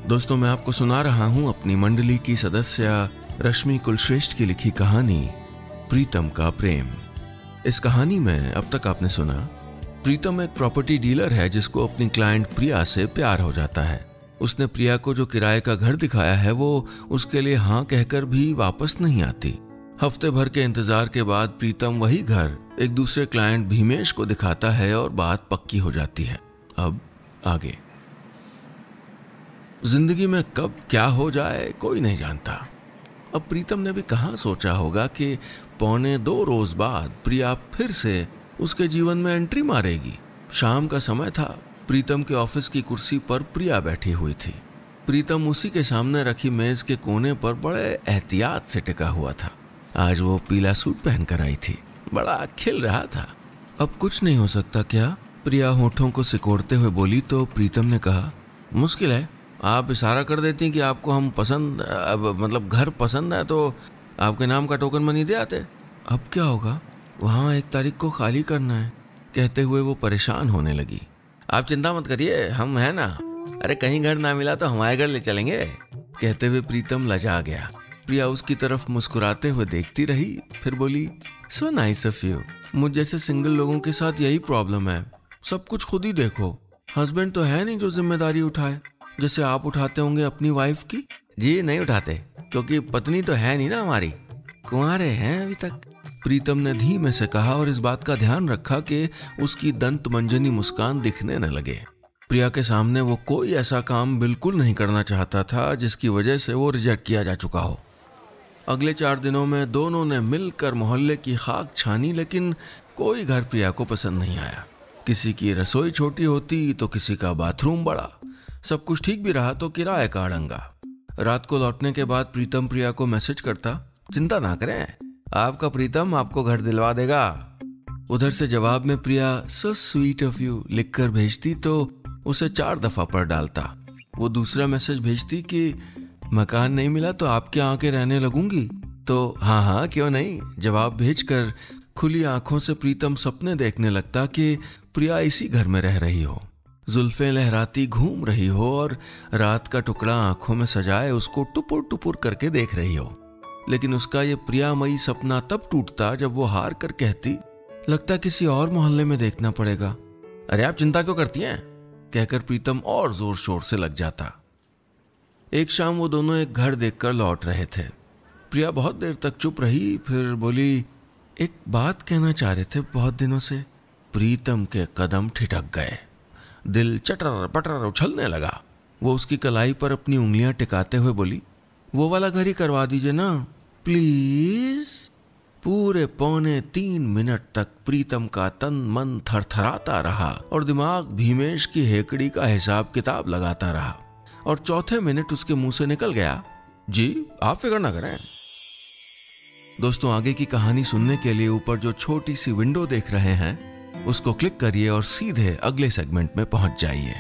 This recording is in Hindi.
दोस्तों, मैं आपको सुना रहा हूं अपनी मंडली की सदस्य रश्मि कुलश्रेष्ठ की लिखी कहानी प्रीतम का प्रेम। इस कहानी में अब तक आपने सुना, प्रीतम एक प्रॉपर्टी डीलर है जिसको अपनी क्लाइंट प्रिया से प्यार हो जाता है। उसने प्रिया को जो किराए का घर दिखाया है वो उसके लिए हाँ कहकर भी वापस नहीं आती। हफ्ते भर के इंतजार के बाद प्रीतम वही घर एक दूसरे क्लाइंट भीमेश को दिखाता है और बात पक्की हो जाती है। अब आगे जिंदगी में कब क्या हो जाए कोई नहीं जानता। अब प्रीतम ने भी कहाँ सोचा होगा कि 1.25 रोज बाद प्रिया फिर से उसके जीवन में एंट्री मारेगी। शाम का समय था। प्रीतम के ऑफिस की कुर्सी पर प्रिया बैठी हुई थी। प्रीतम उसी के सामने रखी मेज के कोने पर बड़े एहतियात से टिका हुआ था। आज वो पीला सूट पहनकर आई थी, बड़ा खिल रहा था। अब कुछ नहीं हो सकता क्या? प्रिया होठों को सिकोड़ते हुए बोली तो प्रीतम ने कहा, मुश्किल है। आप इशारा कर देती कि आपको हम पसंद, मतलब घर पसंद है तो आपके नाम का टोकन मनी दे आते। अब क्या होगा? वहाँ 1 तारीख को खाली करना है। कहते हुए वो परेशान होने लगी। आप चिंता मत करिए, हम हैं ना। अरे कहीं घर ना मिला तो हमारे घर ले चलेंगे। कहते हुए प्रीतम लजा गया। प्रिया उसकी तरफ मुस्कुराते हुए देखती रही, फिर बोली, सो नाइस ऑफ यू। मुझ जैसे सिंगल लोगों के साथ यही प्रॉब्लम है, सब कुछ खुद ही देखो। हस्बैंड तो है नहीं जो जिम्मेदारी उठाए, जैसे आप उठाते होंगे अपनी वाइफ की। जी नहीं उठाते, क्योंकि पत्नी तो है नहीं ना हमारी, कुंवारे हैं अभी तक। प्रीतम ने धीमे से कहा और इस बात का ध्यान रखा कि उसकी दंत मंजनी मुस्कान दिखने न लगे। प्रिया के सामने वो कोई ऐसा काम बिल्कुल नहीं करना चाहता था जिसकी वजह से वो रिजेक्ट किया जा चुका हो। अगले 4 दिनों में दोनों ने मिलकर मोहल्ले की खाक छानी, लेकिन कोई घर प्रिया को पसंद नहीं आया। किसी की रसोई छोटी होती तो किसी का बाथरूम बड़ा। सब कुछ ठीक भी रहा तो किराए का अड़ंगा। रात को लौटने के बाद प्रीतम प्रिया को मैसेज करता, चिंता ना करें, आपका प्रीतम आपको घर दिलवा देगा। उधर से जवाब में प्रिया सो स्वीट ऑफ यू लिखकर भेजती तो उसे 4 दफा पढ़ डालता। वो दूसरा मैसेज भेजती कि मकान नहीं मिला तो आपके आके रहने लगूंगी। तो हाँ हाँ क्यों नहीं जवाब भेजकर खुली आंखों से प्रीतम सपने देखने लगता कि प्रिया इसी घर में रह रही हो, जुल्फें लहराती घूम रही हो और रात का टुकड़ा आंखों में सजाए उसको टुपुर टुपुर करके देख रही हो। लेकिन उसका ये प्रियामयी सपना तब टूटता जब वो हार कर कहती, लगता किसी और मोहल्ले में देखना पड़ेगा। अरे आप चिंता क्यों करती हैं? कहकर प्रीतम और जोर शोर से लग जाता। एक शाम वो दोनों एक घर देखकर लौट रहे थे। प्रिया बहुत देर तक चुप रही, फिर बोली, एक बात कहना चाह रहे थे बहुत दिनों से। प्रीतम के कदम ठिठक गए, दिल चटर पटर उछलने लगा। वो उसकी कलाई पर अपनी उंगलियां टिकाते हुए बोली, वो वाला घर ही करवा दीजिए ना प्लीज। पूरे 3.25 मिनट तक प्रीतम का तन मन थरथराता रहा और दिमाग भीमेश की हेकड़ी का हिसाब किताब लगाता रहा। और चौथे मिनट उसके मुंह से निकल गया, जी आप फिक्र ना करें। दोस्तों, आगे की कहानी सुनने के लिए ऊपर जो छोटी सी विंडो देख रहे हैं उसको क्लिक करिए और सीधे अगले सेगमेंट में पहुंच जाइए।